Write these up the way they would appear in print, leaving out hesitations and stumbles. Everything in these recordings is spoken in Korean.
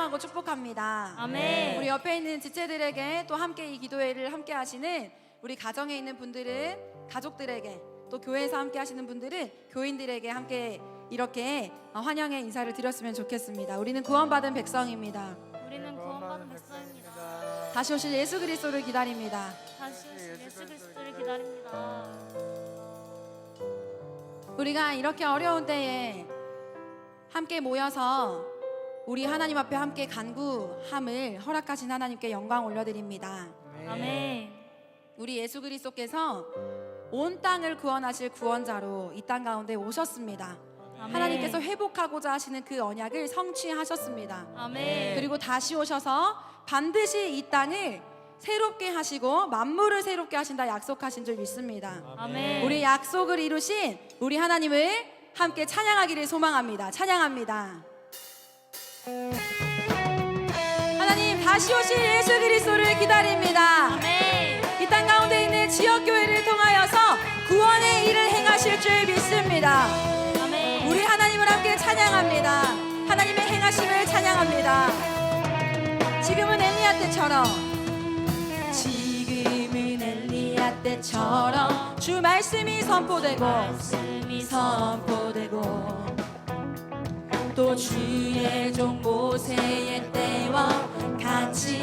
찬양하고 축복합니다. 아멘. 우리 옆에 있는 지체들에게 또 함께 이 기도회를 함께 하시는 우리 가정에 있는 분들은 가족들에게, 또 교회에서 함께 하시는 분들은 교인들에게 함께 이렇게 환영의 인사를 드렸으면 좋겠습니다. 우리는 구원받은 백성입니다. 우리는 구원받은 백성입니다. 다시 오실 예수 그리스도를 기다립니다. 다시 오실 예수 그리스도를 기다립니다. 우리가 이렇게 어려운 때에 함께 모여서 우리 하나님 앞에 함께 간구함을 허락하신 하나님께 영광 올려드립니다. 아멘. 우리 예수 그리스도께서 온 땅을 구원하실 구원자로 이 땅 가운데 오셨습니다. 아멘. 하나님께서 회복하고자 하시는 그 언약을 성취하셨습니다. 아멘. 그리고 다시 오셔서 반드시 이 땅을 새롭게 하시고 만물을 새롭게 하신다 약속하신 줄 믿습니다. 아멘. 우리 약속을 이루신 우리 하나님을 함께 찬양하기를 소망합니다. 찬양합니다. 하나님, 다시 오실 예수 그리스도를 기다립니다. 아멘. 이 땅 가운데 있는 지역교회를 통하여서 구원의 일을 행하실 줄 믿습니다. 아멘. 우리 하나님을 함께 찬양합니다. 하나님의 행하심을 찬양합니다. 지금은 엘리야 때처럼, 지금은 엘리야 때처럼 주 말씀이 선포되고 또 주의 종 모세의 때와 같이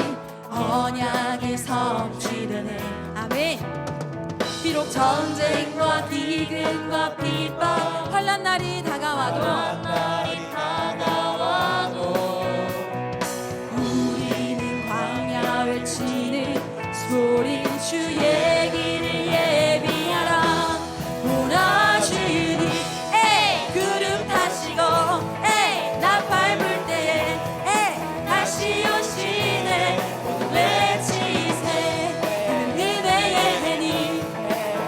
언약이 성취되네. 아멘. 비록 전쟁과 기근과 핍박 환난 날이 다가와도 우리는 광야 외치는 소리 주의 길을 예비하라. 오라 주님, 에이 구름 타시고 에이 나 밟을 때에 에이 다시 오시네. 모두 외치세. 은혜의 해니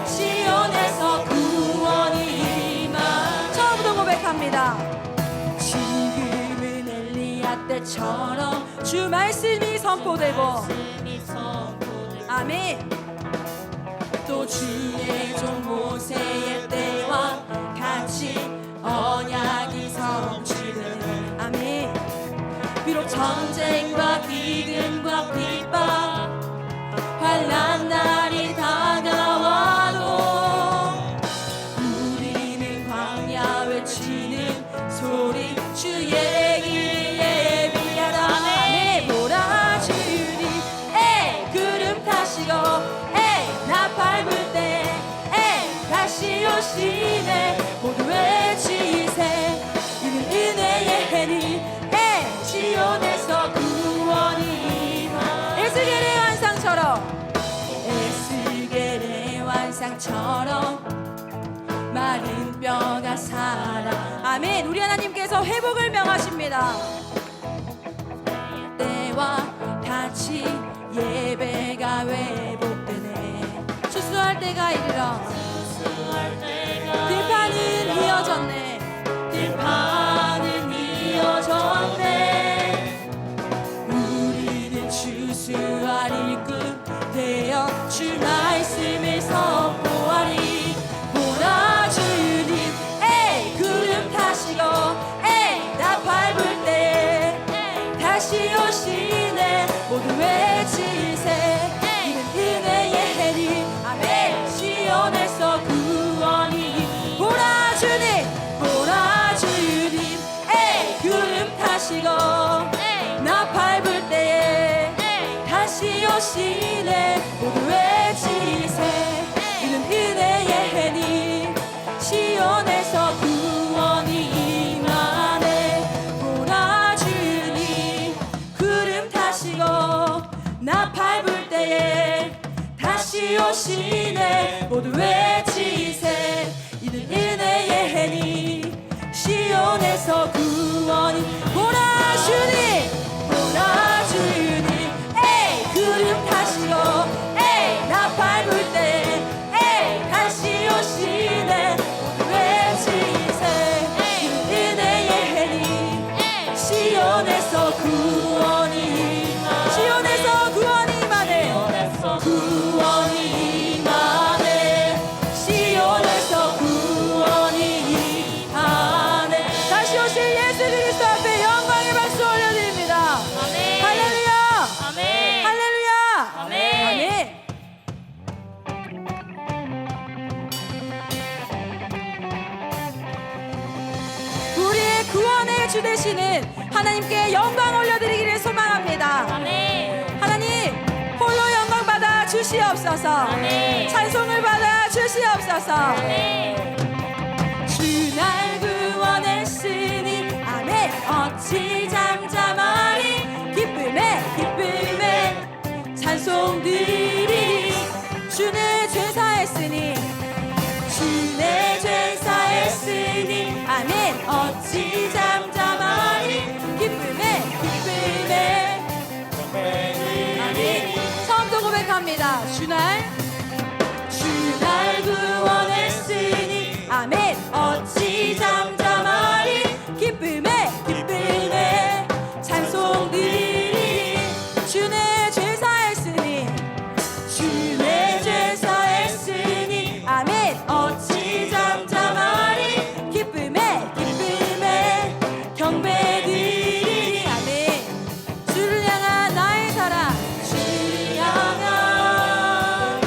시온에서 구원이 임하. 처음부터 고백합니다. 지금은 엘리야 때처럼 주 말씀이 선포되고 아멘. 또 주의 종 모세의 때와 같이 언약이 성취되네. 아멘. 비록 전쟁과 기근과 핍박 환난 날이 다가와도 우리는 광야 외치는 소리 주의 길 예비하라. 아멘. 보라 주님, 에이 구름 타시고 에이 나 밟을 때 에이 다시 오시네. 모두 외치세. 이는 은혜의 해니 에이 시온에서 구원이 임하. 에스겔의 환상처럼 에스겔의 환상처럼 마른 뼈가 살아. 아멘. 우리 하나님께서 회복을 명하십니다. 때와 같이 예배가 회복되네. 추수할 때가 이르러 들판은 이어졌네. 들판은 이어졌네. 우리는 추수할 일꾼 되어 주 말씀을 선포하리. 보라 주님, 에이 구름 타시고 에이 나 밟을 때 다시 오시네. 모두 외치세. 이는 은혜의 해니 아멘. 시온에서 구원이. 보라 주님, 보라 주님, 에이 구름 타시고 나 밟을 때에 다시 오시네. 모두 외치세. 이는 은혜의 해니 시온에서 구원이 임하네. 보라 주님, 구름 타시고 나 밟을 때에 다시 오시네. 모두 외치세. 이는 은혜의 해니 시온에서 구원이. 보라 주님, 보라 주님, 에이 구름 타시고 에이 나 밟을 때 에이 다시 오시네. 모두 외치세. 이는 은혜의 해니 시온에서 구원이. 시온에서 구원이 임하네. 구원이 임하네. 시온에서 구원이 임하네. 다시 오실 예수 그리스도 앞에 영광의 박수 올려드립니다. 주시옵소서. 아멘. 찬송을 받아 주시옵소서. 아멘. 주 날 구원했으니 아멘. 어찌 잠잠하리. 기쁨에 기쁨에 찬송 드리리. 주는 죄사했으니 주내 죄사했으니 아멘. 어찌 잠잠하리. 기쁨에 기쁨에 아멘. 처음부터 고백합니다. 주날 구원했으니 아멘. 어찌 잠잠하리. 기쁨에 기쁨에 찬송 드리리. 주내 죄사했으니 주내 죄사했으니 아멘. 어찌 잠잠하리. 기쁨에 기쁨에 경배드리리. 아멘. 주를 향한 나의 사랑. 주를 향한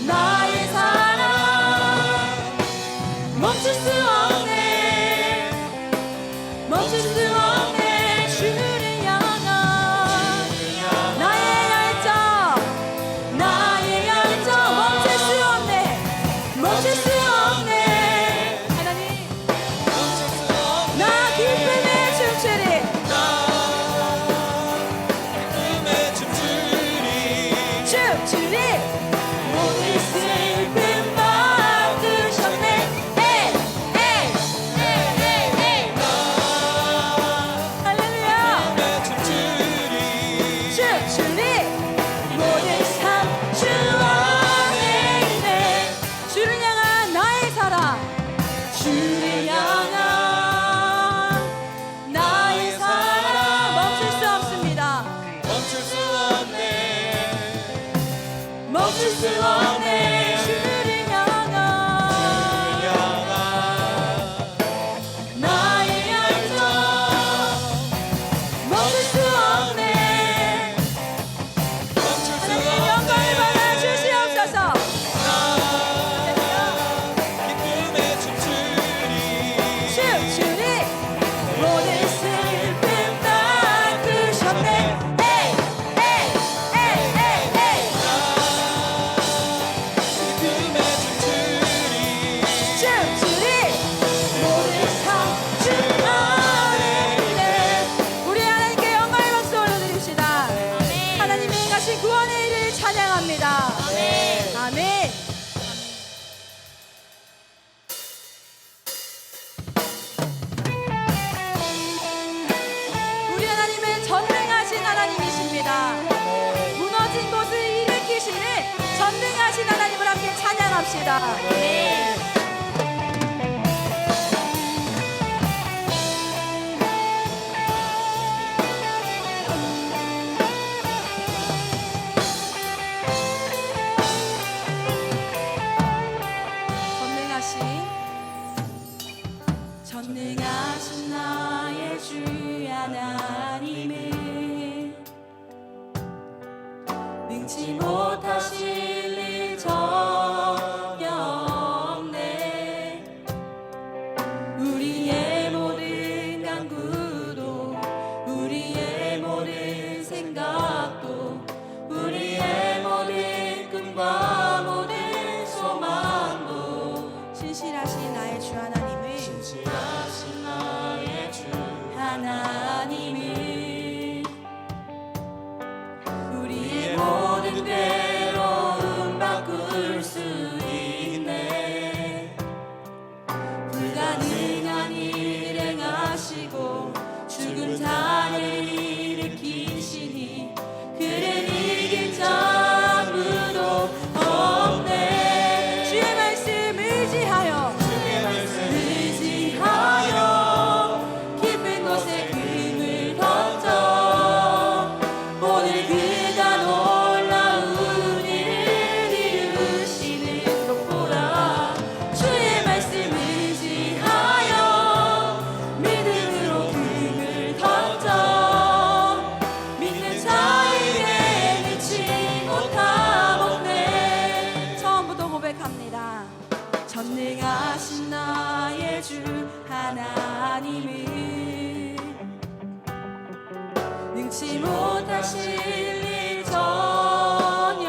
나의 사랑 멈출 수 없네. 멈출 수 없네. 주를 향한 나의 열정. 나의 열정 멈출 수 없네. 멈출 수 없네. 하나님 나 기쁨에 춤추리. 춤추리. 모든 슬픔 바꾸셨네. 에이 에이 에이 에이 할렐루야. 춤추리. 모든 삶 주 안에 있네. 주를 향한 나의 사랑. 주를 향한 나의 사랑 멈출 수 없습니다. 멈출 수 없네. 주를 향한 나의 열정 멈출 수 없네. 하나님 영광을 받아 주시옵소서. 춤추리. 모든 슬픔 닦으셨네. 에이 에이 에이 에이 춤추리. 모든 삶 주 안에 있네. 우리 하나님께 영광의 박수 올려드립시다. 아멘. 하나님이 행하신 구원의 일을 찬양합니다. 아멘. 아멘. 우리 하나님은 전능하신 하나님이십니다. 무너진 곳을 일으키시는 전능하신 하나님을 함께 찬양합시다. 아멘. 전능하신 나의 주 하나님은 능치 못하실 일 전혀 없네. 우리의 모든 간구도 우리의 모든 생각도 우리의 모든 꿈과 모든 소망도 신실하신 나의 주 하나님은 하나님은 우리의 모든 괴로움 바꿀 수 있네. 불가능한 일 행하시고 죽은 자를 일으키시니 그를 이길 자 아무도 없네. 주의 말씀 의지하여 깊은 곳에 금을 던져 오늘 그가 놀라운 일을 이루시는 것보다 주의 말씀 의지하여 믿음으로 금을 던져 믿는 자에게 믿지 못함 없네. 처음부터 고백합니다. 전능하신 나의 주 하나님은 능치 못하실 일 전혀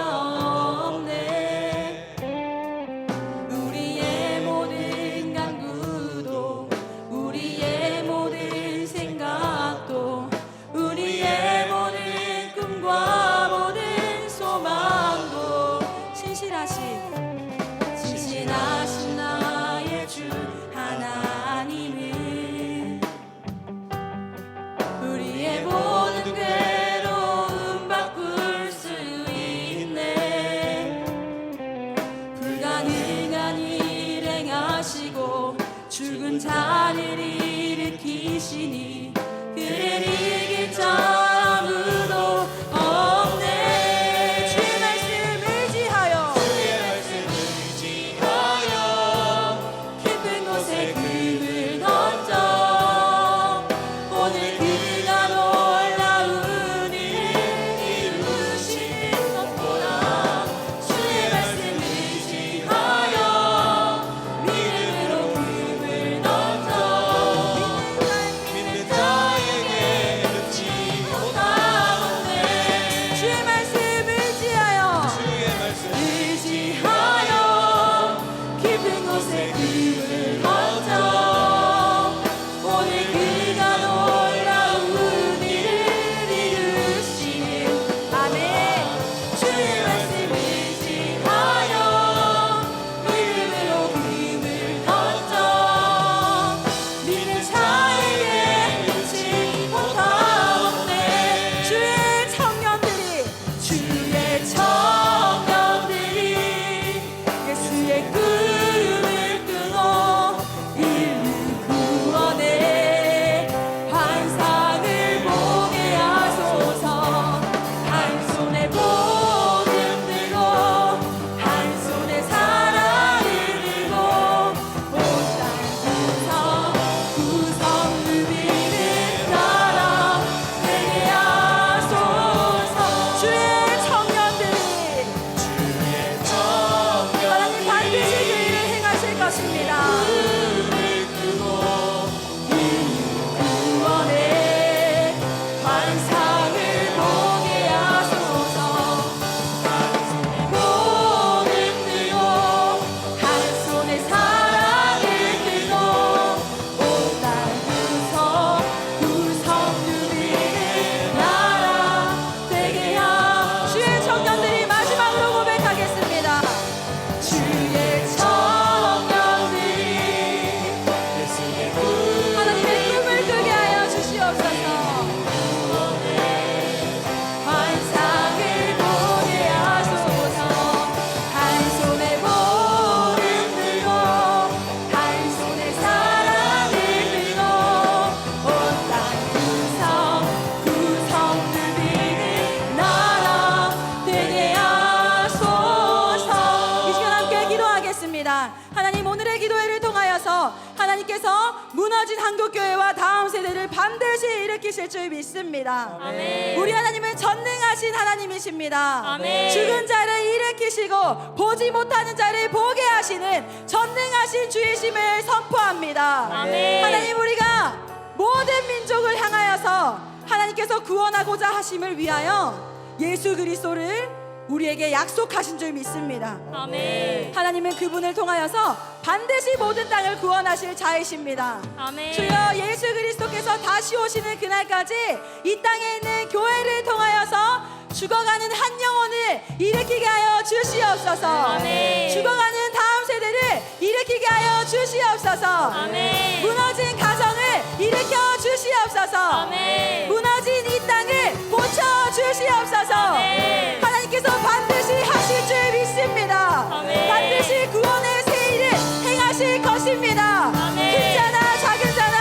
하나님께서 무너진 한국교회와 다음 세대를 반드시 일으키실 줄 믿습니다. 아멘. 우리 하나님은 전능하신 하나님이십니다. 아멘. 죽은 자를 일으키시고 보지 못하는 자를 보게 하시는 전능하신 주이심을 선포합니다. 아멘. 하나님, 우리가 모든 민족을 향하여서 하나님께서 구원하고자 하심을 위하여 예수 그리스도를 우리에게 약속하신 줄 믿습니다. 아멘. 하나님은 그분을 통하여서 반드시 모든 땅을 구원하실 자이십니다. 아멘. 주여, 예수 그리스도께서 다시 오시는 그날까지 이 땅에 있는 교회를 통하여서 죽어가는 한 영혼을 일으키게 하여 주시옵소서. 아멘. 죽어가는 다음 세대를 일으키게 하여 주시옵소서. 아멘. 무너진 가정을 일으켜 주시옵소서. 아멘. 무너진 이 땅을 고쳐 주시옵소서. 아멘. 하나님께서 반드시 하실 줄 믿습니다. 아멘. 반드시 구원의 새 일을 행하실 것입니다. 아멘. 큰 자나 작은 자나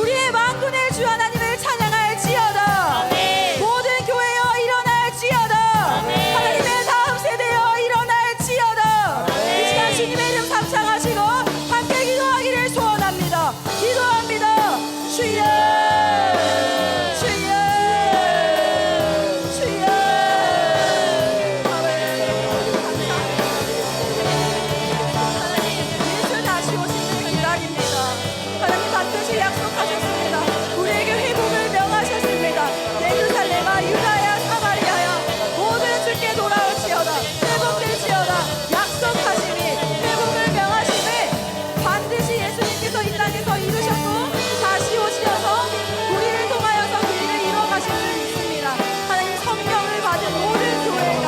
우리의 만군의 주 하나님을 찬양할지어다. 아멘. 모든 교회여 일어날지어다. 아멘. 하나님의 다음 세대여 일어날지어다. 아멘. 이 시간 주님의 이름 삼창하시고 함께 기도하기를 소원합니다. 기도합니다. 주여, 주여, 주여. 예수 다시 오시길 기다립니다. 하나님 반드시 약속하셨습니다. 우리에게 회복을 명하셨습니다. 예루살렘아, 유다야, 사마리아야, 모든 주께 돌아올지어다. 회복될지어다. 약속하심이, 회복을 명하심을 반드시 예수님께서 이 땅에서 이루셨고 다시 오시어서 우리를 통하여서 그 일을 이뤄가실 줄 믿습니다. 하나님, 성령을 받은 모든 교회가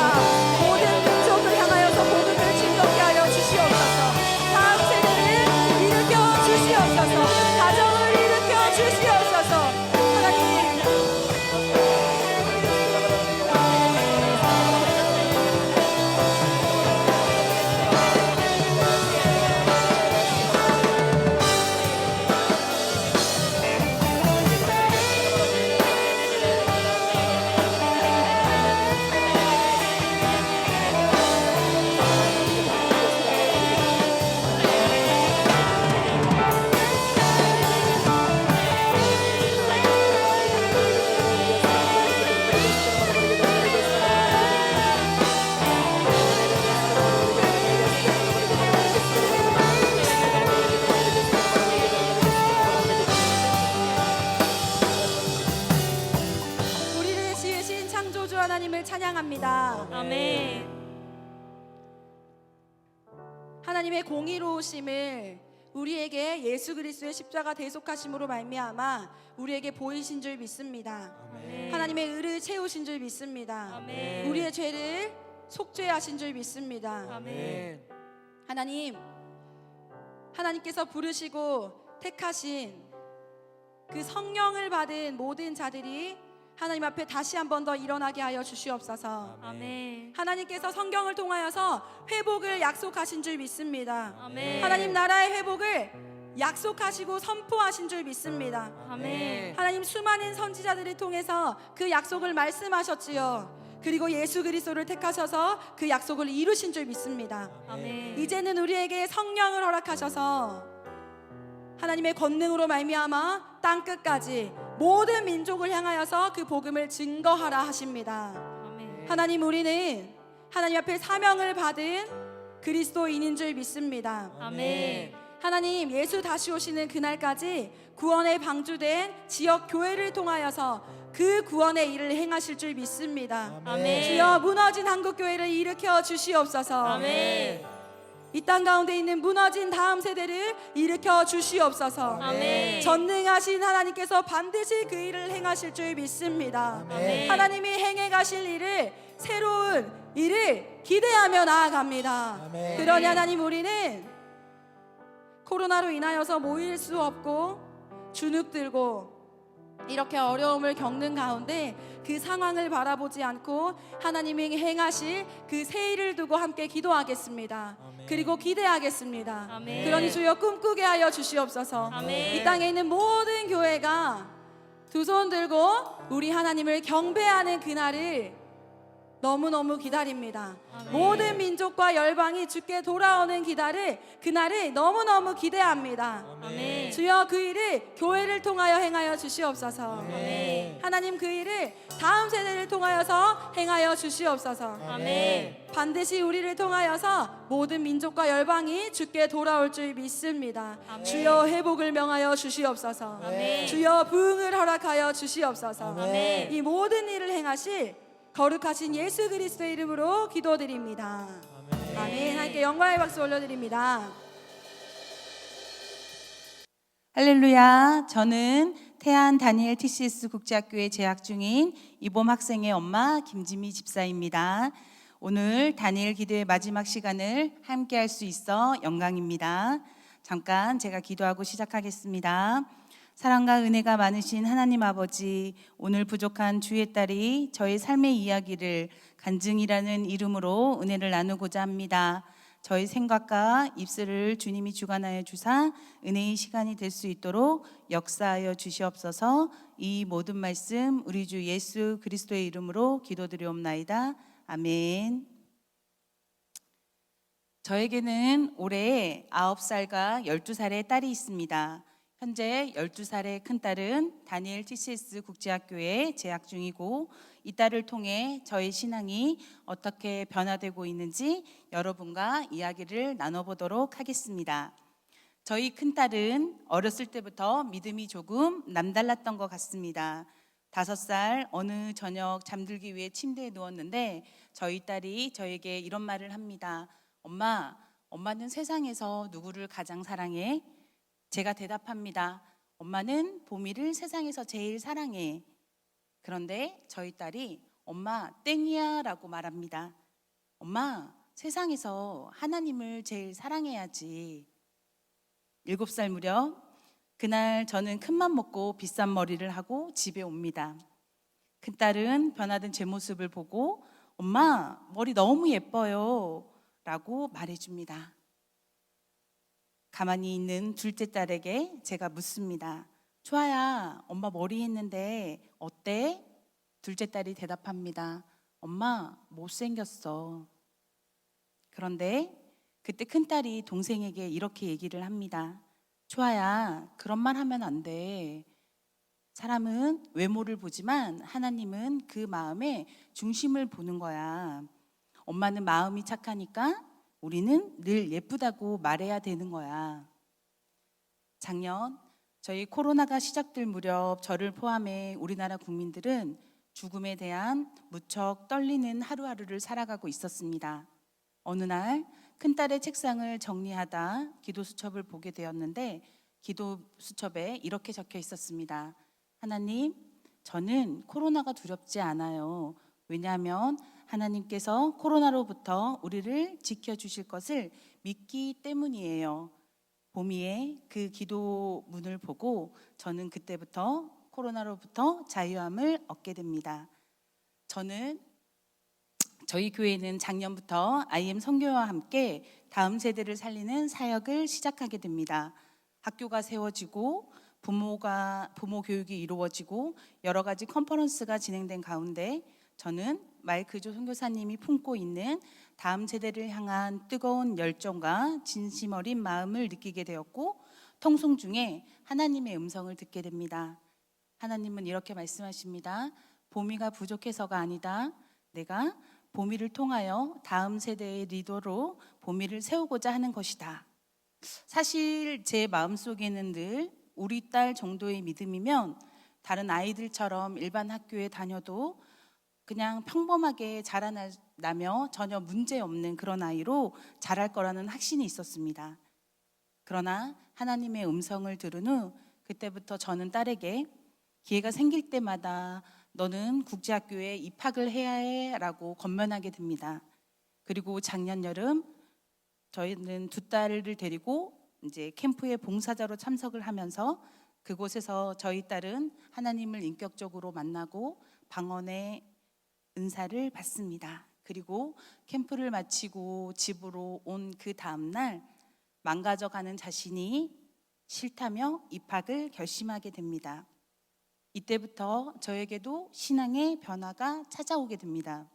모든 민족을 향하여서 복음을 증거케 하여 주시옵소서. 다음 세대를 일으켜 주시옵소서. 가정을 일으켜 주시옵소서. 하나님, 우리를 지으신 창조주 하나님을 찬양합니다. 아멘. 하나님의 공의로우심을 우리에게 예수 그리스도의 십자가 대속하심으로 말미암아 우리에게 보이신 줄 믿습니다. 아멘. 하나님의 의를 채우신 줄 믿습니다. 아멘. 우리의 죄를 속죄하신 줄 믿습니다. 아멘. 하나님께서 부르시고 택하신 그 성령을 받은 모든 자들이 하나님 앞에 다시 한 번 더 일어나게 하여 주시옵소서. 아멘. 하나님께서 성경을 통하여서 회복을 약속하신 줄 믿습니다. 아멘. 하나님 나라의 회복을 약속하시고 선포하신 줄 믿습니다. 아멘. 하나님, 수많은 선지자들을 통해서 그 약속을 말씀하셨지요. 그리고 예수 그리스도를 택하셔서 그 약속을 이루신 줄 믿습니다. 아멘. 이제는 우리에게 성령을 허락하셔서 하나님의 권능으로 말미암아 땅 끝까지 모든 민족을 향하여서 그 복음을 증거하라 하십니다. 아멘. 하나님, 우리는 하나님 앞에 사명을 받은 그리스도인인 줄 믿습니다. 아멘. 하나님, 예수 다시 오시는 그날까지 구원에 방주된 지역 교회를 통하여서 그 구원의 일을 행하실 줄 믿습니다. 아멘. 주여, 무너진 한국 교회를 일으켜 주시옵소서. 아멘. 이 땅 가운데 있는 무너진 다음 세대를 일으켜 주시옵소서. 아멘. 전능하신 하나님께서 반드시 그 일을 행하실 줄 믿습니다. 아멘. 하나님이 행해 가실 일을, 새로운 일을 기대하며 나아갑니다. 아멘. 그러니 하나님, 우리는 코로나로 인하여서 모일 수 없고 주눅 들고 이렇게 어려움을 겪는 가운데 그 상황을 바라보지 않고 하나님이 행하실 그 새 일을 두고 함께 기도하겠습니다. 아멘. 그리고 기대하겠습니다. 아멘. 그러니 주여, 꿈꾸게 하여 주시옵소서. 아멘. 이 땅에 있는 모든 교회가 두 손 들고 우리 하나님을 경배하는 그날을 너무너무 기다립니다. 아멘. 모든 민족과 열방이 주께 돌아오는 그날을 너무너무 기대합니다. 아멘. 주여 그 일을 교회를 통하여 행하여 주시옵소서. 아멘. 하나님 그 일을 다음 세대를 통하여서 행하여 주시옵소서. 아멘. 반드시 우리를 통하여서 모든 민족과 열방이 주께 돌아올 줄 믿습니다. 아멘. 주여 회복을 명하여 주시옵소서. 아멘. 주여 부흥을 허락하여 주시옵소서. 아멘. 이 모든 일을 행하실 거룩하신 예수 그리스도의 이름으로 기도드립니다. 아멘. 함께 영광의 박수 올려드립니다. 할렐루야. 저는 태안 다니엘 TCS 국제학교에 재학 중인 이봄 학생의 엄마 김지미 집사입니다. 오늘 다니엘 기도의 마지막 시간을 함께 할 수 있어 영광입니다. 잠깐 제가 기도하고 시작하겠습니다. 사랑과 은혜가 많으신 하나님 아버지, 오늘 부족한 주의 딸이 저의 삶의 이야기를 간증이라는 이름으로 은혜를 나누고자 합니다. 저희 생각과 입술을 주님이 주관하여 주사 은혜의 시간이 될 수 있도록 역사하여 주시옵소서. 이 모든 말씀 우리 주 예수 그리스도의 이름으로 기도드리옵나이다. 아멘. 저에게는 올해 9살과 12살의 딸이 있습니다. 현재 12살의 큰딸은 다니엘 TCS 국제학교에 재학 중이고, 이 딸을 통해 저의 신앙이 어떻게 변화되고 있는지 여러분과 이야기를 나눠보도록 하겠습니다. 저희 큰딸은 어렸을 때부터 믿음이 조금 남달랐던 것 같습니다. 5살 어느 저녁 잠들기 위해 침대에 누웠는데 저희 딸이 저에게 이런 말을 합니다. 엄마, 엄마는 세상에서 누구를 가장 사랑해? 제가 대답합니다. 엄마는 보미를 세상에서 제일 사랑해. 그런데 저희 딸이 엄마 땡이야 라고 말합니다. 엄마, 세상에서 하나님을 제일 사랑해야지. 7살 무렵 그날 저는 큰맘 먹고 비싼 머리를 하고 집에 옵니다. 큰딸은 변화된 제 모습을 보고 엄마 머리 너무 예뻐요 라고 말해줍니다. 가만히 있는 둘째 딸에게 제가 묻습니다. 초아야, 엄마 머리 했는데 어때? 둘째 딸이 대답합니다. 엄마 못생겼어. 그런데 그때 큰딸이 동생에게 이렇게 얘기를 합니다. 초아야, 그런 말 하면 안 돼. 사람은 외모를 보지만 하나님은 그 마음의 중심을 보는 거야. 엄마는 마음이 착하니까 우리는 늘 예쁘다고 말해야 되는 거야. 작년 저희 코로나가 시작될 무렵 저를 포함해 우리나라 국민들은 죽음에 대한 무척 떨리는 하루하루를 살아가고 있었습니다. 어느 날 큰딸의 책상을 정리하다 기도 수첩을 보게 되었는데 기도 수첩에 이렇게 적혀 있었습니다. 하나님, 저는 코로나가 두렵지 않아요. 왜냐하면 하나님께서 코로나로부터 우리를 지켜주실 것을 믿기 때문이에요. 보미의 그 기도문을 보고 저는 그때부터 코로나로부터 자유함을 얻게 됩니다. 저희 교회는 작년부터 IM 선교와 함께 다음 세대를 살리는 사역을 시작하게 됩니다. 학교가 세워지고 부모 교육이 이루어지고 여러 가지 컨퍼런스가 진행된 가운데 저는 마이크조 선교사님이 품고 있는 다음 세대를 향한 뜨거운 열정과 진심 어린 마음을 느끼게 되었고, 통송 중에 하나님의 음성을 듣게 됩니다. 하나님은 이렇게 말씀하십니다. 보미가 부족해서가 아니다. 내가 보미를 통하여 다음 세대의 리더로 보미를 세우고자 하는 것이다. 사실 제 마음속에는 늘 우리 딸 정도의 믿음이면 다른 아이들처럼 일반 학교에 다녀도 그냥 평범하게 자라나며 전혀 문제 없는 그런 아이로 자랄 거라는 확신이 있었습니다. 그러나 하나님의 음성을 들은 후 그때부터 저는 딸에게 기회가 생길 때마다 너는 국제학교에 입학을 해야 해 라고 권면하게 됩니다. 그리고 작년 여름 저희는 두 딸을 데리고 이제 캠프에 봉사자로 참석을 하면서 그곳에서 저희 딸은 하나님을 인격적으로 만나고 방언의 은사를 받습니다. 그리고 캠프를 마치고 집으로 온 그 다음 날 망가져가는 자신이 싫다며 입학을 결심하게 됩니다. 이때부터 저에게도 신앙의 변화가 찾아오게 됩니다.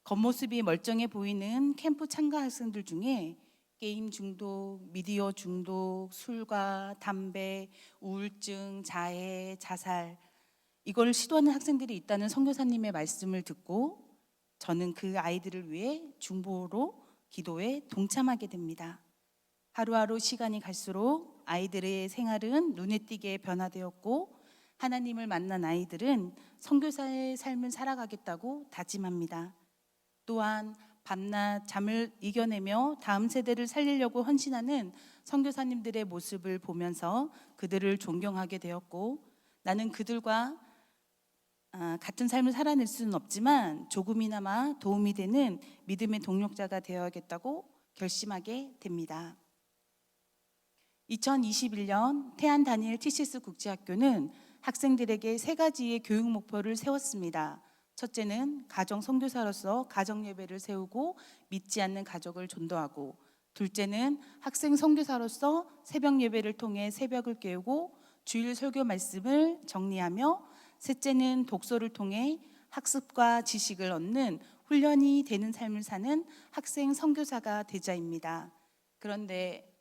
겉모습이 멀쩡해 보이는 캠프 참가 학생들 중에 게임 중독, 미디어 중독, 술과 담배, 우울증, 자해, 자살 이걸 시도하는 학생들이 있다는 선교사님의 말씀을 듣고 저는 그 아이들을 위해 중보로 기도에 동참하게 됩니다. 하루하루 시간이 갈수록 아이들의 생활은 눈에 띄게 변화되었고 하나님을 만난 아이들은 선교사의 삶을 살아가겠다고 다짐합니다. 또한 밤낮 잠을 이겨내며 다음 세대를 살리려고 헌신하는 선교사님들의 모습을 보면서 그들을 존경하게 되었고 나는 그들과 같은 삶을 살아낼 수는 없지만 조금이나마 도움이 되는 믿음의 동력자가 되어야겠다고 결심하게 됩니다. 2021년 태안 다니엘 TCS 국제학교는 학생들에게 3가지의 교육 목표를 세웠습니다. 첫째는 가정 선교사로서 가정 예배를 세우고 믿지 않는 가족을 전도하고, 둘째는 학생 선교사로서 새벽 예배를 통해 새벽을 깨우고 주일 설교 말씀을 정리하며, 셋째는 독서를 통해 학습과 지식을 얻는 훈련이 되는 삶을 사는 학생 선교사가 되자입니다. 그런데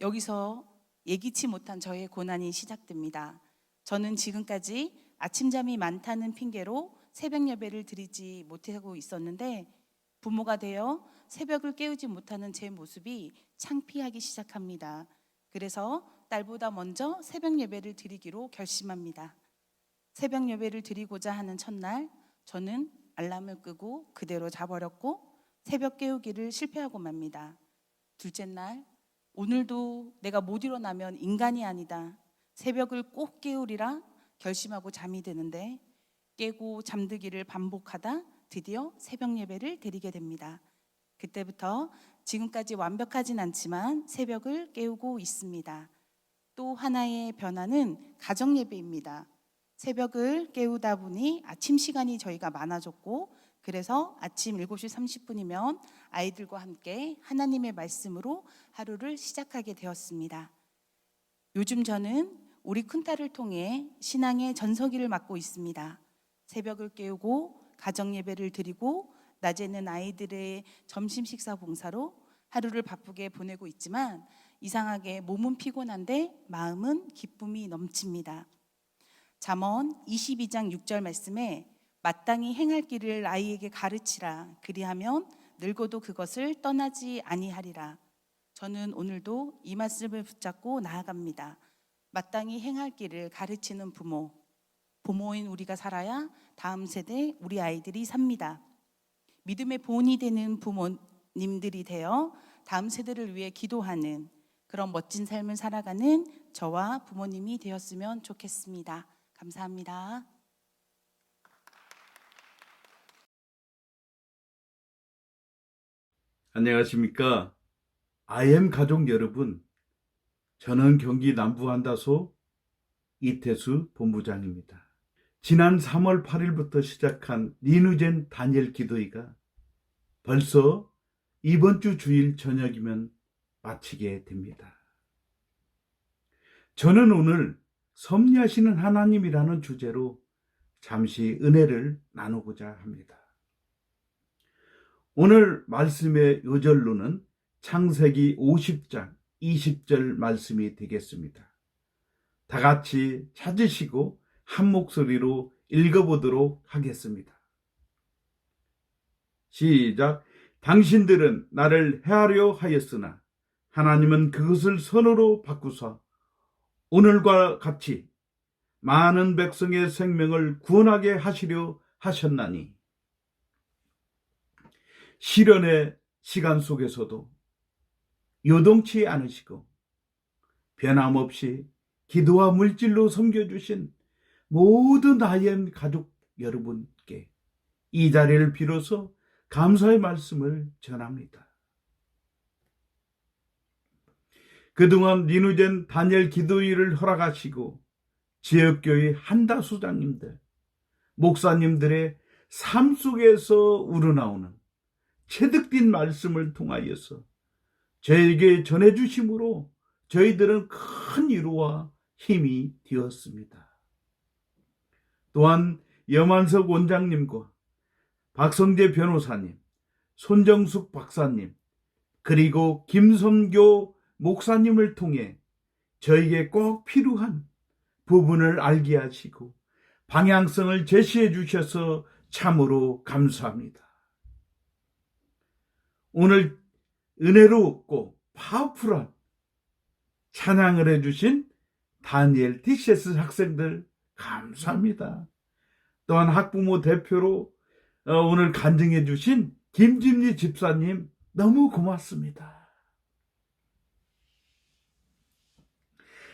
여기서 예기치 못한 저의 고난이 시작됩니다. 저는 지금까지 아침잠이 많다는 핑계로 새벽 예배를 드리지 못하고 있었는데 부모가 되어 새벽을 깨우지 못하는 제 모습이 창피하기 시작합니다. 그래서 딸보다 먼저 새벽 예배를 드리기로 결심합니다. 새벽 예배를 드리고자 하는 첫날 저는 알람을 끄고 그대로 자버렸고 새벽 깨우기를 실패하고 맙니다. 둘째 날, 오늘도 내가 못 일어나면 인간이 아니다. 새벽을 꼭 깨우리라 결심하고 잠이 드는데 깨고 잠들기를 반복하다 드디어 새벽 예배를 드리게 됩니다. 그때부터 지금까지 완벽하진 않지만 새벽을 깨우고 있습니다. 또 하나의 변화는 가정 예배입니다. 새벽을 깨우다 보니 아침 시간이 저희가 많아졌고, 그래서 아침 7시 30분이면 아이들과 함께 하나님의 말씀으로 하루를 시작하게 되었습니다. 요즘 저는 우리 큰딸을 통해 신앙의 전서기를 맡고 있습니다. 새벽을 깨우고 가정 예배를 드리고 낮에는 아이들의 점심 식사 봉사로 하루를 바쁘게 보내고 있지만 이상하게 몸은 피곤한데 마음은 기쁨이 넘칩니다. 잠언 22장 6절 말씀에 마땅히 행할 길을 아이에게 가르치라. 그리하면 늙어도 그것을 떠나지 아니하리라. 저는 오늘도 이 말씀을 붙잡고 나아갑니다. 마땅히 행할 길을 가르치는 부모, 부모인 우리가 살아야 다음 세대 우리 아이들이 삽니다. 믿음의 본이 되는 부모님들이 되어 다음 세대를 위해 기도하는 그런 멋진 삶을 살아가는 저와 부모님이 되었으면 좋겠습니다. 감사합니다. 안녕하십니까. IM 가족 여러분, 저는 경기 남부 한다소 이태수 본부장입니다. 지난 3월 8일부터 시작한 니누젠 다니엘 기도회가 벌써 이번 주 주일 저녁이면 마치게 됩니다. 저는 오늘 섭리하시는 하나님이라는 주제로 잠시 은혜를 나누고자 합니다. 오늘 말씀의 요절로는 창세기 50장 20절 말씀이 되겠습니다. 다 같이 찾으시고 한 목소리로 읽어보도록 하겠습니다. 시작. 당신들은 나를 해하려 하였으나 하나님은 그것을 선으로 바꾸사 오늘과 같이 많은 백성의 생명을 구원하게 하시려 하셨나니, 시련의 시간 속에서도 요동치 않으시고 변함없이 기도와 물질로 섬겨주신 모든 IM 가족 여러분께 이 자리를 빌어서 감사의 말씀을 전합니다. 그동안 니누젠 다니엘 기도회를 허락하시고 지역교회 한다수장님들, 목사님들의 삶 속에서 우러나오는 체득된 말씀을 통하여서 저에게 전해주심으로 저희들은 큰 위로와 힘이 되었습니다. 또한 염한석 원장님과 박성재 변호사님, 손정숙 박사님, 그리고 김선교 목사님을 통해 저에게 꼭 필요한 부분을 알게 하시고 방향성을 제시해 주셔서 참으로 감사합니다. 오늘 은혜롭고 파워풀한 찬양을 해주신 다니엘 TCS 학생들 감사합니다. 또한 학부모 대표로 오늘 간증해 주신 김진리 집사님 너무 고맙습니다.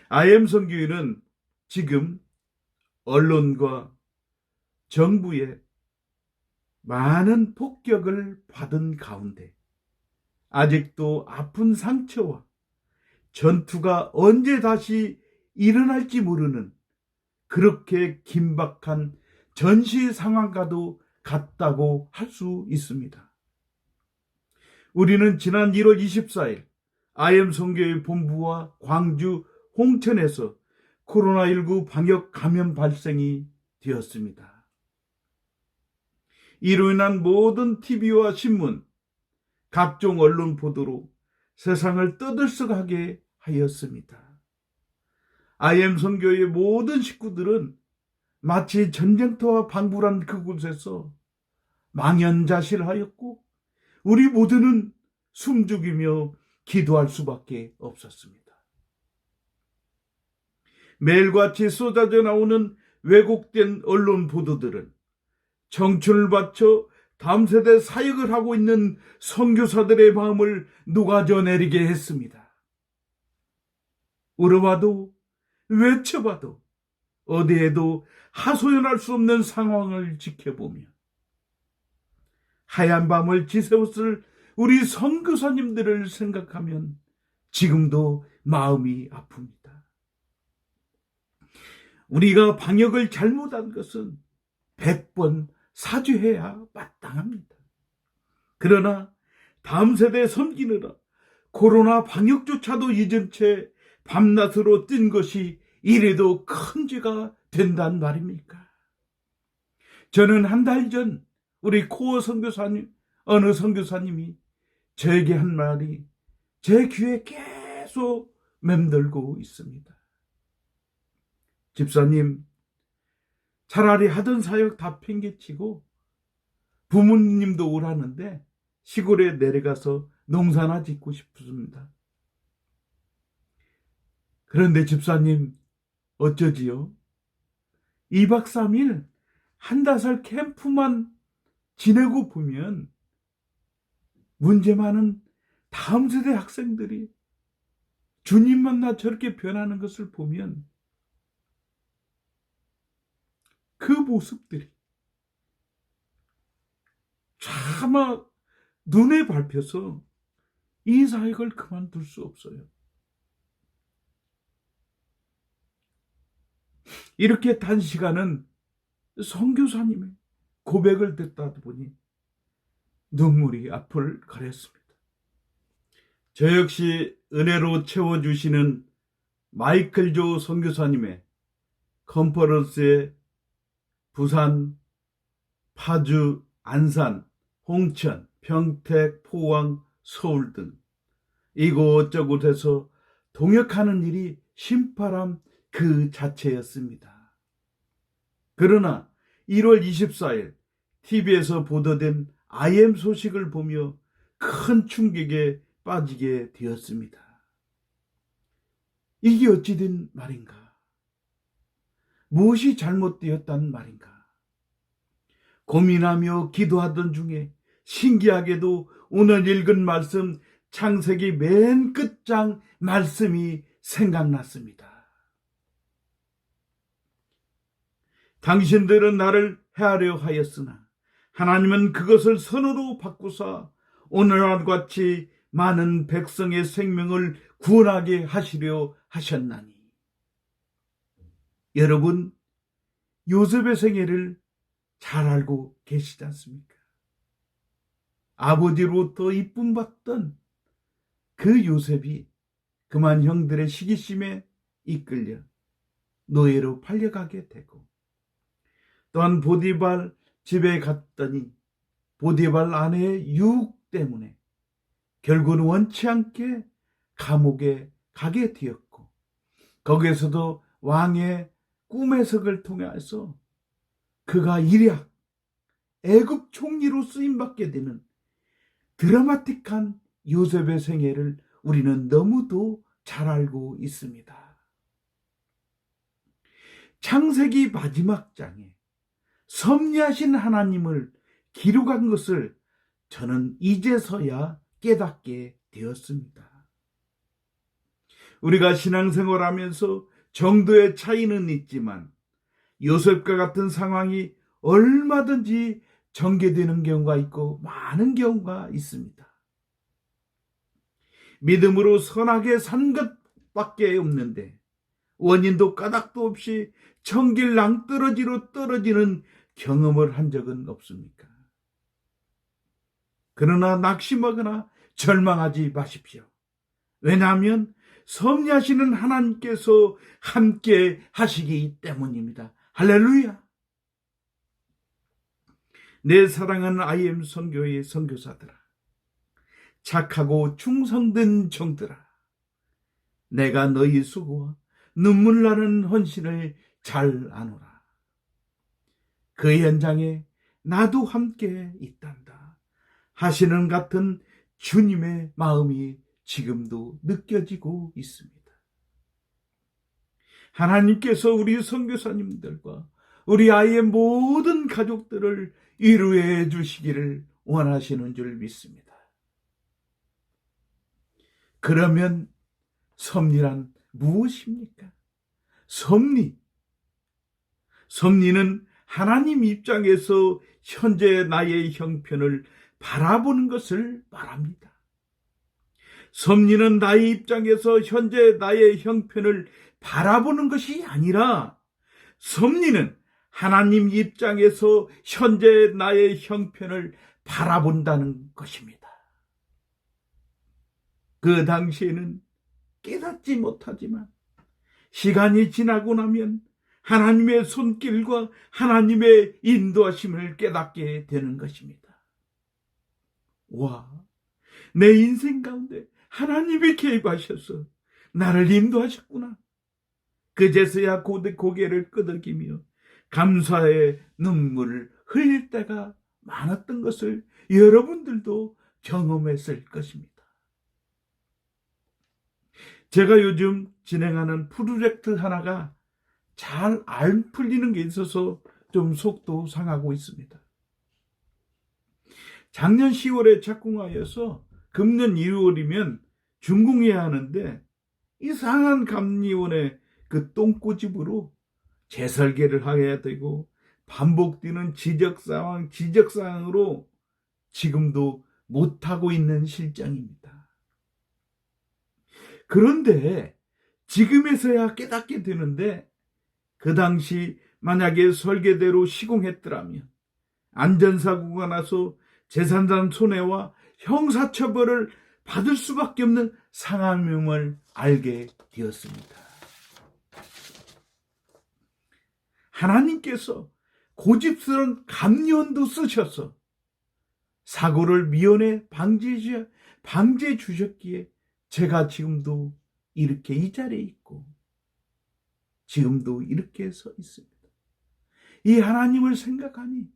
IM 선교회는 지금 언론과 정부의 많은 폭격을 받은 가운데 아직도 아픈 상처와 전투가 언제 다시 일어날지 모르는 그렇게 긴박한 전시 상황과도 같다고 할 수 있습니다. 우리는 지난 1월 24일 IM 선교회 본부와 광주 홍천에서 코로나19 방역 감염 발생이 되었습니다. 이로 인한 모든 TV와 신문, 각종 언론 보도로 세상을 떠들썩하게 하였습니다. IM 선교의 모든 식구들은 마치 전쟁터와 방불한 그곳에서 망연자실하였고 우리 모두는 숨죽이며 기도할 수밖에 없었습니다. 매일같이 쏟아져 나오는 왜곡된 언론 보도들은 청춘을 바쳐 다음 세대 사역을 하고 있는 선교사들의 마음을 녹아져 내리게 했습니다. 울어봐도 외쳐봐도 어디에도 하소연할 수 없는 상황을 지켜보며 하얀 밤을 지새웠을 우리 선교사님들을 생각하면 지금도 마음이 아픕니다. 우리가 방역을 잘못한 것은 100번 사죄해야 마땅합니다. 그러나 다음 세대 섬기느라 코로나 방역조차도 잊은 채 밤낮으로 뛴 것이 이래도 큰 죄가 된단 말입니까? 저는 한 달 전 우리 코어 선교사님, 어느 선교사님이 저에게 한 말이 제 귀에 계속 맴돌고 있습니다. 집사님, 차라리 하던 사역 다 팽개치고 부모님도 오라는데 시골에 내려가서 농사나 짓고 싶습니다. 그런데 집사님, 어쩌지요? 2박 3일 한다살 캠프만 지내고 보면 문제 많은 다음 세대 학생들이 주님 만나 저렇게 변하는 것을 보면 그 모습들이 차마 눈에 밟혀서 이 사역을 그만둘 수 없어요. 이렇게 단시간은 선교사님의 고백을 듣다 보니 눈물이 앞을 가렸습니다. 저 역시 은혜로 채워주시는 마이클 조 선교사님의 컨퍼런스에 부산, 파주, 안산, 홍천, 평택, 포항, 서울 등 이곳저곳에서 동역하는 일이 신바람 그 자체였습니다. 그러나 1월 24일 TV에서 보도된 IM 소식을 보며 큰 충격에 빠지게 되었습니다. 이게 어찌된 말인가? 무엇이 잘못되었단 말인가? 고민하며 기도하던 중에 신기하게도 오늘 읽은 말씀 창세기 맨 끝장 말씀이 생각났습니다. 당신들은 나를 해하려 하였으나 하나님은 그것을 선으로 바꾸사 오늘과 같이 많은 백성의 생명을 구원하게 하시려 하셨나니. 여러분, 요셉의 생애를 잘 알고 계시지 않습니까? 아버지로부터 이쁨 받던 그 요셉이 그만 형들의 시기심에 이끌려 노예로 팔려가게 되고, 또한 보디발 집에 갔더니 보디발 아내의 유혹 때문에 결국은 원치 않게 감옥에 가게 되었고, 거기에서도 왕의 꿈해석을 통해서 그가 일약 애굽 총리로 쓰임받게 되는 드라마틱한 요셉의 생애를 우리는 너무도 잘 알고 있습니다. 창세기 마지막 장에 섭리하신 하나님을 기록한 것을 저는 이제서야 깨닫게 되었습니다. 우리가 신앙생활하면서 정도의 차이는 있지만 요셉과 같은 상황이 얼마든지 전개되는 경우가 있고 많은 경우가 있습니다. 믿음으로 선하게 산 것밖에 없는데 원인도 까닭도 없이 천길 낭떠러지로 떨어지는 경험을 한 적은 없습니까? 그러나 낙심하거나 절망하지 마십시오. 왜냐하면 섭리하시는 하나님께서 함께 하시기 때문입니다. 할렐루야! 내 사랑하는 IM 선교의 선교사들아, 착하고 충성된 종들아, 내가 너희 수고와 눈물 나는 헌신을 잘 아노라. 그 현장에 나도 함께 있단다 하시는 같은 주님의 마음이 지금도 느껴지고 있습니다. 하나님께서 우리 선교사님들과 우리 아이의 모든 가족들을 위로해 주시기를 원하시는 줄 믿습니다. 그러면 섭리란 무엇입니까? 섭리는 하나님 입장에서 현재 나의 형편을 바라보는 것을 말합니다. 섭리는 나의 입장에서 현재 나의 형편을 바라보는 것이 아니라 섭리는 하나님 입장에서 현재 나의 형편을 바라본다는 것입니다. 그 당시에는 깨닫지 못하지만 시간이 지나고 나면 하나님의 손길과 하나님의 인도하심을 깨닫게 되는 것입니다. 와, 내 인생 가운데 하나님이 개입하셔서 나를 인도하셨구나. 그제서야 고개를 끄덕이며 감사의 눈물을 흘릴 때가 많았던 것을 여러분들도 경험했을 것입니다. 제가 요즘 진행하는 프로젝트 하나가 잘 안 풀리는 게 있어서 좀 속도 상하고 있습니다. 작년 10월에 착공하여서 금년 2월이면 준공해야 하는데 이상한 감리원의 그 똥꼬집으로 재설계를 해야 되고 반복되는 지적사항으로 지금도 못하고 있는 실정입니다. 그런데 지금에서야 깨닫게 되는데 그 당시 만약에 설계대로 시공했더라면 안전사고가 나서 재산상 손해와 형사처벌을 받을 수밖에 없는 상황임을 알게 되었습니다. 하나님께서 고집스러운 감리원도 쓰셔서 사고를 미연에 방지해 주셨기에 제가 지금도 이렇게 이 자리에 있고 지금도 이렇게 서 있습니다. 이 하나님을 생각하니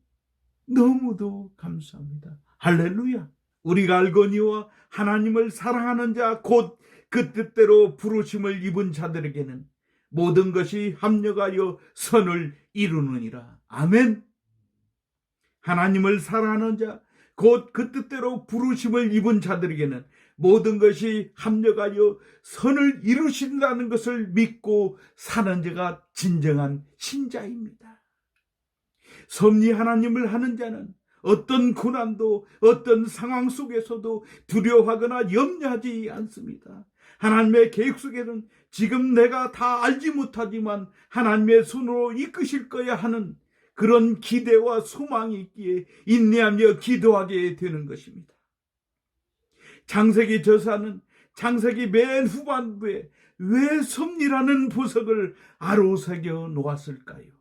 너무도 감사합니다. 할렐루야. 우리가 알거니와 하나님을 사랑하는 자 곧 그 뜻대로 부르심을 입은 자들에게는 모든 것이 합력하여 선을 이루느니라. 아멘. 하나님을 사랑하는 자 곧 그 뜻대로 부르심을 입은 자들에게는 모든 것이 합력하여 선을 이루신다는 것을 믿고 사는 자가 진정한 신자입니다. 섭리 하나님을 하는 자는 어떤 고난도 어떤 상황 속에서도 두려워하거나 염려하지 않습니다. 하나님의 계획 속에는 지금 내가 다 알지 못하지만 하나님의 손으로 이끄실 거야 하는 그런 기대와 소망이 있기에 인내하며 기도하게 되는 것입니다. 창세기 저자는 창세기 맨 후반부에 왜 섭리라는 보석을 아로새겨 놓았을까요?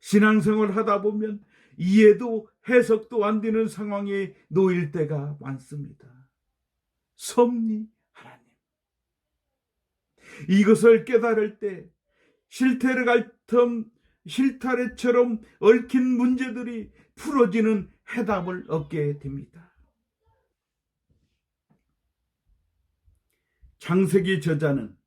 신앙생활 하다 보면 이해도 해석도 안 되는 상황에 놓일 때가 많습니다. 섭리 하나님. 이것을 깨달을 때 실타래처럼 얽힌 문제들이 풀어지는 해답을 얻게 됩니다. 창세기 저자는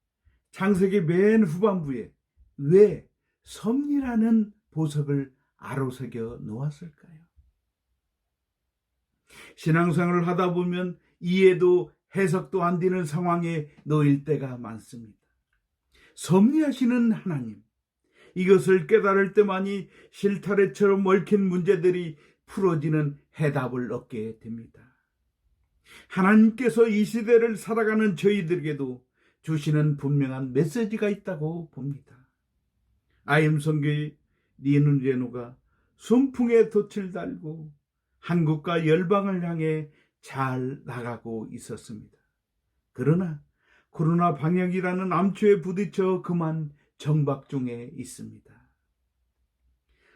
창세기 맨 후반부에 왜 섭리라는 보석을 아로새겨 놓았을까요? 신앙생활을 하다 보면 이해도 해석도 안 되는 상황에 놓일 때가 많습니다. 섭리하시는 하나님, 이것을 깨달을 때만이 실타래처럼 얽힌 문제들이 풀어지는 해답을 얻게 됩니다. 하나님께서 이 시대를 살아가는 저희들에게도 주시는 분명한 메시지가 있다고 봅니다. IM 선교의 니누제노가 순풍에 돛을 달고 한국과 열방을 향해 잘 나가고 있었습니다. 그러나 코로나 방역이라는 암초에 부딪혀 그만 정박 중에 있습니다.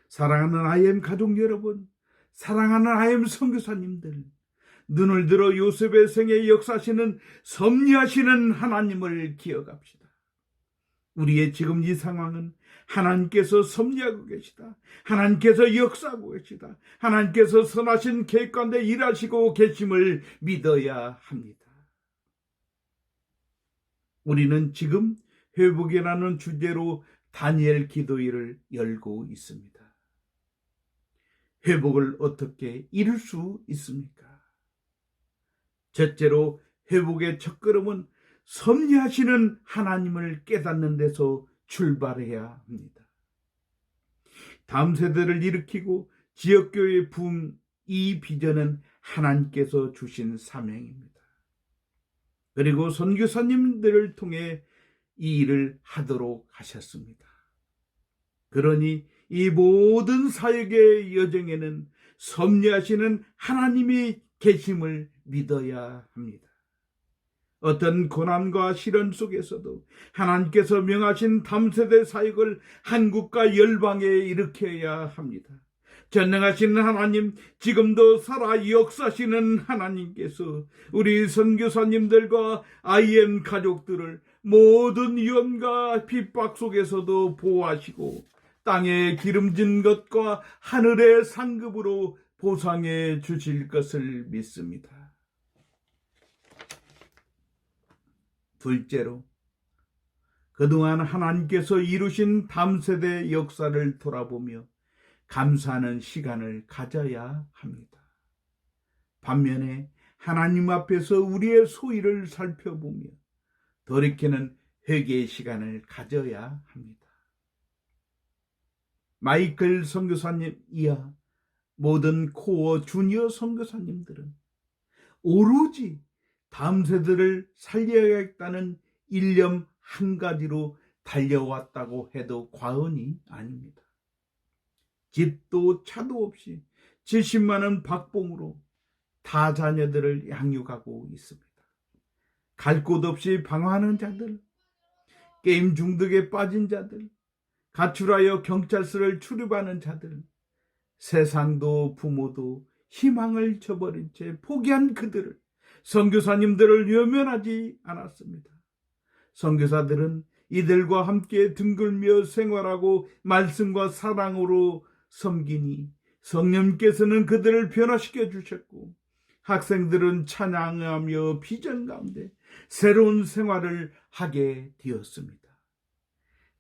사랑하는 IM 가족 여러분, 사랑하는 IM 선교사님들, 눈을 들어 요셉의 생에 역사하시는 섭리하시는 하나님을 기억합시다. 우리의 지금 이 상황은 하나님께서 섭리하고 계시다. 하나님께서 역사하고 계시다. 하나님께서 선하신 계획 가운데 일하시고 계심을 믿어야 합니다. 우리는 지금 회복이라는 주제로 다니엘 기도회를 열고 있습니다. 회복을 어떻게 이룰 수 있습니까? 첫째로 회복의 첫걸음은 섭리하시는 하나님을 깨닫는 데서 출발해야 합니다. 다음 세대를 일으키고 지역교회 부흥, 이 비전은 하나님께서 주신 사명입니다. 그리고 선교사님들을 통해 이 일을 하도록 하셨습니다. 그러니 이 모든 사역의 여정에는 섭리하시는 하나님이 계심을 믿어야 합니다. 어떤 고난과 시련 속에서도 하나님께서 명하신 다음세대 사역을 한국과 열방에 일으켜야 합니다. 전능하신 하나님, 지금도 살아 역사하시는 하나님께서 우리 선교사님들과 IM 가족들을 모든 위험과 핍박 속에서도 보호하시고 땅에 기름진 것과 하늘의 상급으로 보상해 주실 것을 믿습니다. 둘째로, 그동안 하나님께서 이루신 다음세대 역사를 돌아보며 감사하는 시간을 가져야 합니다. 반면에 하나님 앞에서 우리의 소위를 살펴보며 돌이키는 회개의 시간을 가져야 합니다. 마이클 선교사님 이하 모든 코어 주니어 선교사님들은 오로지 다음 세대를 살려야겠다는 일념 한 가지로 달려왔다고 해도 과언이 아닙니다. 집도 차도 없이 70만 원 박봉으로 다 자녀들을 양육하고 있습니다. 갈 곳 없이 방황하는 자들, 게임 중독에 빠진 자들, 가출하여 경찰서를 출입하는 자들, 세상도 부모도 희망을 저버린 채 포기한 그들을 선교사님들을 외면하지 않았습니다. 선교사들은 이들과 함께 등글며 생활하고 말씀과 사랑으로 섬기니 성령께서는 그들을 변화시켜 주셨고 학생들은 찬양하며 비전 가운데 새로운 생활을 하게 되었습니다.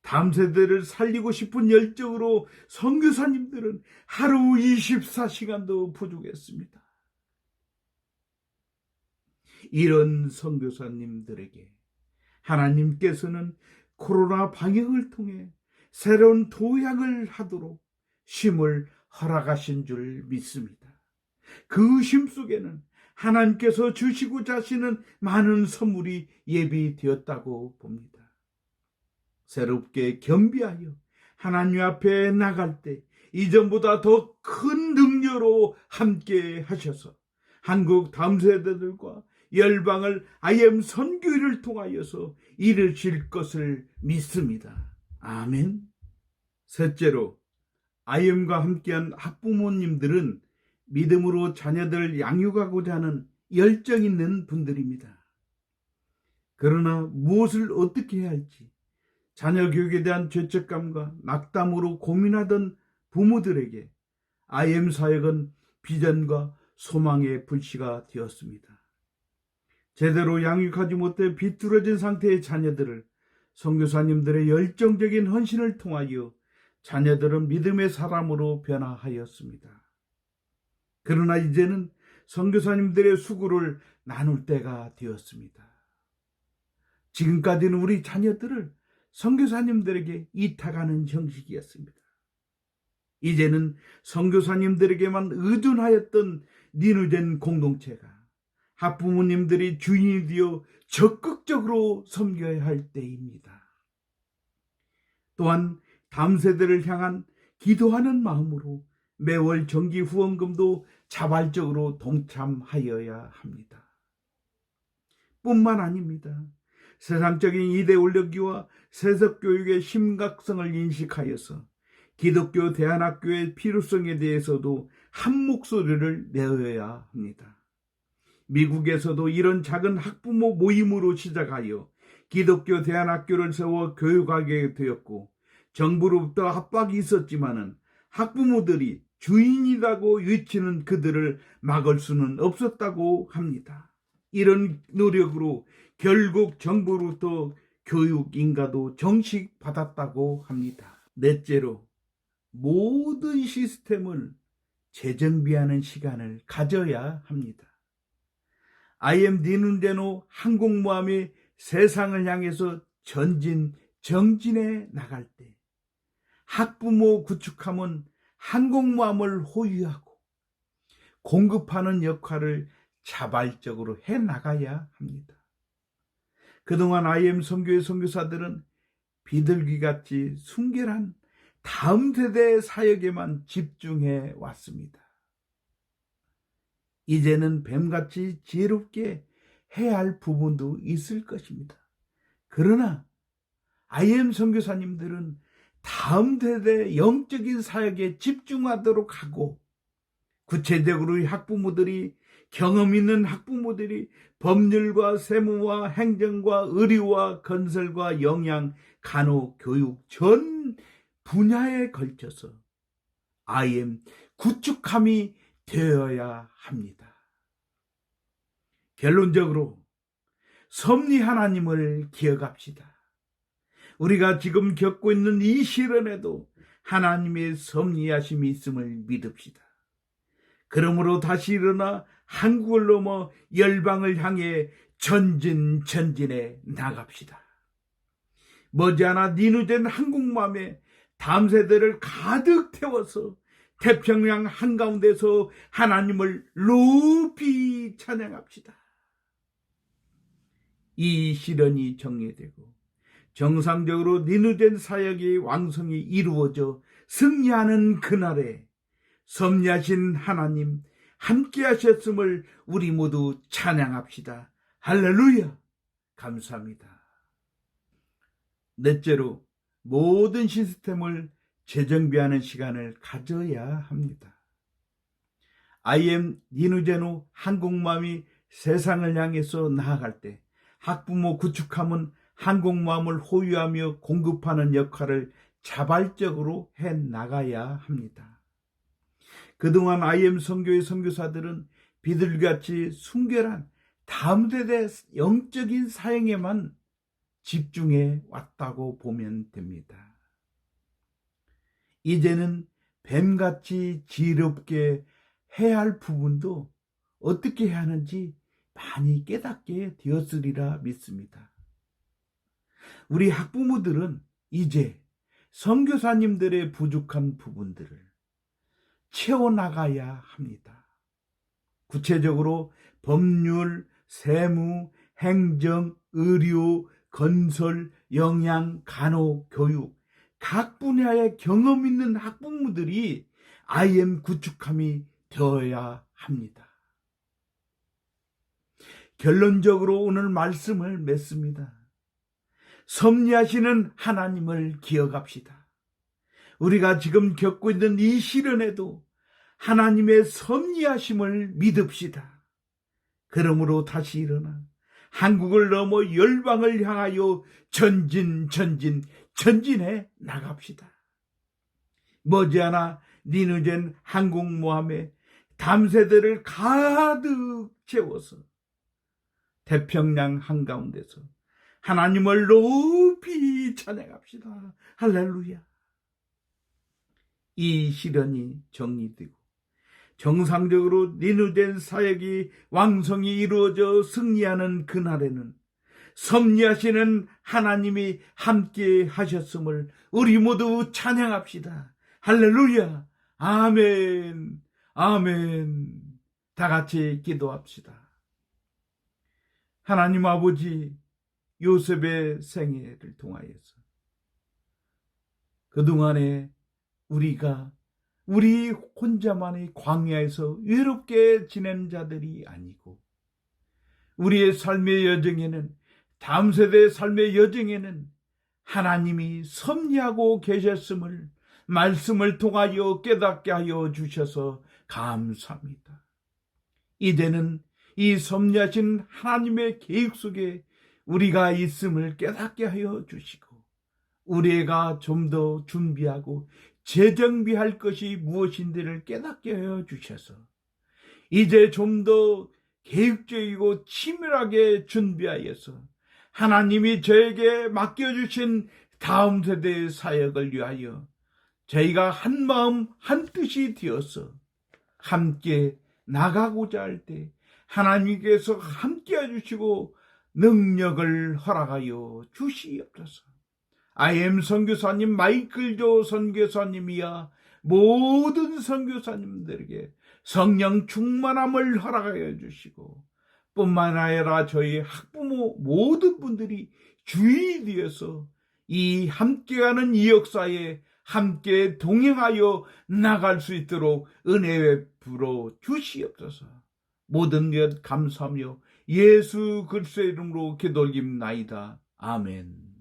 다음 세대를 살리고 싶은 열정으로 선교사님들은 하루 24시간도 부족했습니다. 이런 선교사님들에게 하나님께서는 코로나 방역을 통해 새로운 도약을 하도록 쉼을 허락하신 줄 믿습니다. 그 쉼 속에는 하나님께서 주시고자 하시는 많은 선물이 예비되었다고 봅니다. 새롭게 겸비하여 하나님 앞에 나갈 때 이전보다 더 큰 능력으로 함께 하셔서 한국 다음 세대들과 열방을 IM 선교회를 통하여서 이루실 것을 믿습니다. 아멘. 셋째로 IM과 함께한 학부모님들은 믿음으로 자녀들을 양육하고자 하는 열정 있는 분들입니다. 그러나 무엇을 어떻게 해야 할지 자녀 교육에 대한 죄책감과 낙담으로 고민하던 부모들에게 IM 사역은 비전과 소망의 불씨가 되었습니다. 제대로 양육하지 못해 비뚤어진 상태의 자녀들을 선교사님들의 열정적인 헌신을 통하여 자녀들은 믿음의 사람으로 변화하였습니다. 그러나 이제는 선교사님들의 수고를 나눌 때가 되었습니다. 지금까지는 우리 자녀들을 선교사님들에게 이탁하는 형식이었습니다. 이제는 선교사님들에게만 의존하였던 니누젠 공동체가 학부모님들이 주인이 되어 적극적으로 섬겨야 할 때입니다. 또한 다음 세대를 향한 기도하는 마음으로 매월 정기 후원금도 자발적으로 동참하여야 합니다. 뿐만 아닙니다. 세상적인 이데올로기와 세속교육의 심각성을 인식하여서 기독교 대안학교의 필요성에 대해서도 한 목소리를 내어야 합니다. 미국에서도 이런 작은 학부모 모임으로 시작하여 기독교 대안학교를 세워 교육하게 되었고 정부로부터 압박이 있었지만은 학부모들이 주인이라고 외치는 그들을 막을 수는 없었다고 합니다. 이런 노력으로 결국 정부로부터 교육 인가도 정식받았다고 합니다. 넷째로 모든 시스템을 재정비하는 시간을 가져야 합니다. IM 니눈제노 항공모함이 세상을 향해서 정진해 나갈 때 학부모 구축함은 항공모함을 호유하고 공급하는 역할을 자발적으로 해나가야 합니다. 그동안 IM 선교의 선교사들은 비둘기같이 순결한 다음 세대의 사역에만 집중해 왔습니다. 이제는 뱀같이 지혜롭게 해야 할 부분도 있을 것입니다. 그러나 IM 선교사님들은 다음 세대 영적인 사역에 집중하도록 하고 구체적으로 학부모들이 경험 있는 학부모들이 법률과 세무와 행정과 의료와 건설과 영양, 간호, 교육 전 분야에 걸쳐서 IM 구축함이 되어야 합니다. 결론적으로 섭리 하나님을 기억합시다. 우리가 지금 겪고 있는 이 시련에도 하나님의 섭리하심이 있음을 믿읍시다. 그러므로 다시 일어나 한국을 넘어 열방을 향해 전진해 나갑시다. 머지않아 니누젠 한국맘에 다음 세대를 가득 태워서 태평양 한가운데서 하나님을 높이 찬양합시다. 이 시련이 정리되고 정상적으로 니누젠 사역이 왕성히 이루어져 승리하는 그날에 섭리하신 하나님 함께 하셨음을 우리 모두 찬양합시다. 할렐루야! 감사합니다. 넷째로 모든 시스템을 재정비하는 시간을 가져야 합니다. IM 니누제노 한국마음이 세상을 향해서 나아갈 때 학부모 구축함은 한국마음을 호유하며 공급하는 역할을 자발적으로 해나가야 합니다. 그동안 IM 선교의 선교사들은 비둘기같이 순결한 다음 세대 영적인 사역에만 집중해 왔다고 보면 됩니다. 이제는 뱀같이 지혜롭게 해야 할 부분도 어떻게 해야 하는지 많이 깨닫게 되었으리라 믿습니다. 우리 학부모들은 이제 선교사님들의 부족한 부분들을 채워나가야 합니다. 구체적으로 법률, 세무, 행정, 의료, 건설, 영양, 간호, 교육 각 분야의 경험 있는 학부모들이 IM 구축함이 되어야 합니다. 결론적으로 오늘 말씀을 맺습니다. 섭리하시는 하나님을 기억합시다. 우리가 지금 겪고 있는 이 시련에도 하나님의 섭리하심을 믿읍시다. 그러므로 다시 일어나 한국을 넘어 열방을 향하여 전진해 나갑시다. 머지않아 니느젠 항공모함에 담세대를 가득 채워서 태평양 한가운데서 하나님을 높이 찬양합시다. 할렐루야. 이 시련이 정리되고 정상적으로 니느젠 사역이 왕성히 이루어져 승리하는 그날에는 섭리하시는 하나님이 함께 하셨음을 우리 모두 찬양합시다. 할렐루야. 아멘. 아멘. 다 같이 기도합시다. 하나님 아버지, 요셉의 생애를 통하여서 그동안에 우리 혼자만의 광야에서 외롭게 지낸 자들이 아니고 우리의 삶의 여정에는, 다음 세대의 삶의 여정에는 하나님이 섭리하고 계셨음을 말씀을 통하여 깨닫게 하여 주셔서 감사합니다. 이제는 이 섭리하신 하나님의 계획 속에 우리가 있음을 깨닫게 하여 주시고 우리가 좀 더 준비하고 재정비할 것이 무엇인지를 깨닫게 하여 주셔서 이제 좀 더 계획적이고 치밀하게 준비하여서 하나님이 저에게 맡겨주신 다음 세대의 사역을 위하여 저희가 한 마음 한 뜻이 되어서 함께 나가고자 할 때 하나님께서 함께 해주시고 능력을 허락하여 주시옵소서. IM 선교사님, 마이클조 선교사님이야 모든 선교사님들에게 성령 충만함을 허락하여 주시고 뿐만 아니라 저희 학부모 모든 분들이 주인이 되어서 이 함께하는 이 역사에 함께 동행하여 나갈 수 있도록 은혜 베풀어 주시옵소서. 모든 것 감사하며 예수 그리스도의 이름으로 기도드립나이다. 아멘.